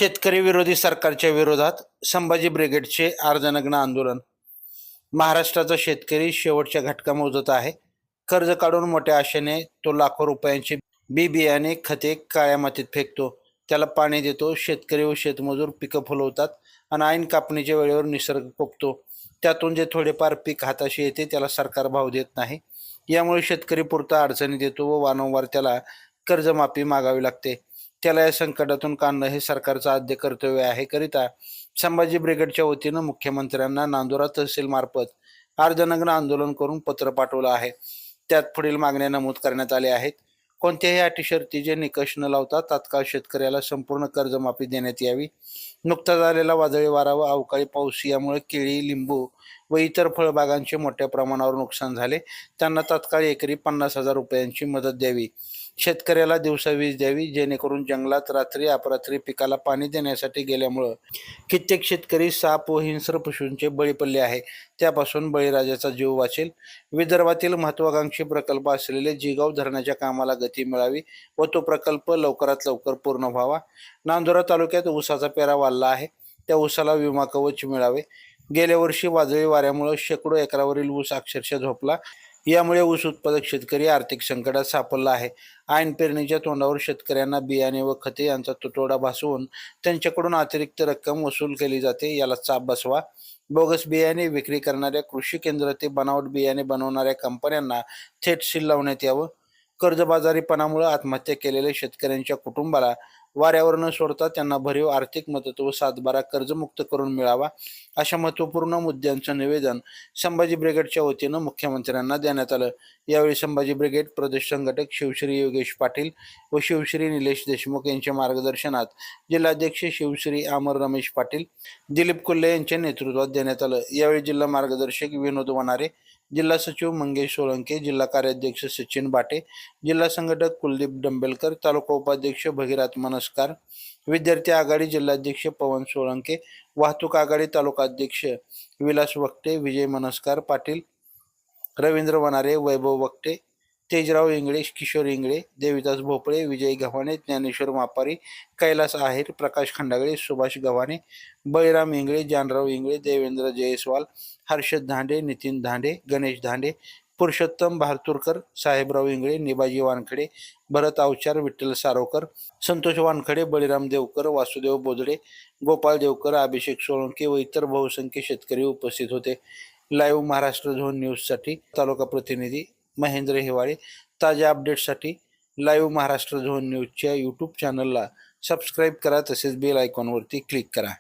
शेतकरी विरोधी सरकारच्या विरोधात संभाजी ब्रिगेडचे अर्धनग्न आंदोलन. महाराष्ट्राचा शेतकरी शेवटच्या घटका मोजत आहे. कर्ज काढून मोठ्या आशेने तो लाखो रुपयांचे बी बियाणे खते काळ्या मातीत फेकतो. त्याला पाणी देतो. शेतकरी व शेतमजूर पिकं फुलवतात आणि ऐन कापणीच्या वेळेवर निसर्ग कोकतो. त्यातून जे थोडेफार पीक हाताशी येते त्याला सरकार भाव देत नाही. यामुळे शेतकरी पुरता अडचणीत येतो व वारंवार त्याला कर्जमाफी मागावी लागते. त्याला या संकटातून काढणं हे सरकारचं आद्य कर्तव्य आहे. करिता संभाजी ब्रिगेडच्या वतीनं मुख्यमंत्र्यांना नांदुरा तहसील मार्फत अर्धनग्न आंदोलन करून पत्र पाठवलं आहे. त्यात पुढील मागण्या नमूद करण्यात आल्या आहेत. कोणत्याही अटी शर्तीचे निकष न लावता तात्काळ शेतकऱ्याला संपूर्ण कर्जमाफी देण्यात यावी. नुकताच झालेला वादळी वारा व अवकाळी पाऊस यामुळे केळी, लिंबू व इतर फळबागांचे मोठ्या प्रमाणावर नुकसान झाले. त्यांना तात्काळ एकरी 50,000 रुपयांची मदत द्यावी. शेतकऱ्याला दिवसा वीज द्यावी, जेणेकरून जंगलात रात्री अपरात्री पिकाला पाणी देण्यासाठी गेल्यामुळं कित्येक शेतकरी साप व हिंस्र पशूंचे बळी पडले आहे. त्यापासून बळीराजाचा जीव वाचेल. विदर्भातील महत्वाकांक्षी प्रकल्प असलेले जिगाव धरणाच्या कामाला गती मिळावी व तो प्रकल्प लवकरात लवकर पूर्ण व्हावा. नांदुरा तालुक्यात ऊसाचा पेरा वाढला आहे. त्या ऊसाला विमा कवच मिळावे. गेल्या वर्षी वादळी वाऱ्यामुळे शेकडो एकरावरील ऊस अक्षरशः झोपला. यामुळे ऊस उत्पादक शेतकरी आर्थिक संकटात सापडला आहे. ऐन पेरणीच्या तोंडावर शेतकऱ्यांना बियाणे व खते यांचा तुटवडा भासवून त्यांच्याकडून अतिरिक्त रक्कम वसूल केली जाते. याला चाप बसवा. बोगस बियाणे विक्री करणाऱ्या कृषी केंद्र ते बनावट बियाणे बनवणाऱ्या कंपन्यांना थेट सील लावण्यात यावं. कर्जबाजारीपणामुळे आत्महत्या केलेल्या शेतकऱ्यांच्या कुटुंबाला वाऱ्यावर न सोडता त्यांना भरीव आर्थिक मदत व सातबारा कर्जमुक्त करून मिळावा. अशा महत्त्वपूर्ण मुद्द्यांचं निवेदन संभाजी ब्रिगेडच्या वतीनं मुख्यमंत्र्यांना देण्यात आलं. यावेळी संभाजी ब्रिगेड प्रदेश संघटक शिवश्री योगेश पाटील व शिवश्री निलेश देशमुख यांच्या मार्गदर्शनात जिल्हाध्यक्ष शिवश्री अमर रमेश पाटील, दिलीप कोल्हे यांच्या नेतृत्वात देण्यात आलं. यावेळी जिल्हा मार्गदर्शक विनोद वनारे, जिल्हा सचिव मंगेश सोळंके, जिल्हा कार्याध्यक्ष सचिन बाटे, जिल्हा संघटक कुलदीप डंबेलकर, तालुका उपाध्यक्ष भगीरथ मनस्कार, विद्यार्थी आघाडी जिल्हाध्यक्ष पवन सोळंके, वाहतूक आघाडी तालुका अध्यक्ष विलास वक्ते, विजय मनस्कार पाटील, रवींद्र वनारे, वैभव वक्ते, तेजराव इंगळे, किशोर इंगळे, देविदास भोपळे, विजय गव्हाणे, ज्ञानेश्वर मापारी, कैलास आहेर, प्रकाश खंडागळे, सुभाष गव्हाणे, बळीराम इंगळे, जानराव इंगळे, देवेंद्र जयस्वाल, हर्षद धांडे, नितीन धांडे, गणेश धांडे, पुरुषोत्तम भारतुरकर, साहेबराव इंगळे, निबाजी वानखडे, भरत अवचार, विठ्ठल सारोकर, संतोष वानखडे, बळीराम देवकर, वासुदेव बोदडे, गोपाळ देवकर, अभिषेक सोळंके व इतर बहुसंख्य शेतकरी उपस्थित होते. लाईव्ह महाराष्ट्र झोन न्यूजसाठी तालुका प्रतिनिधी महेंद्र हिवाळे. ताज्या अपडेट्ससाठी लाईव्ह महाराष्ट्र झोन न्यूजच्या यूट्यूब चॅनलला सबस्क्राईब करा, तसेच बेल आयकॉनवरती क्लिक करा.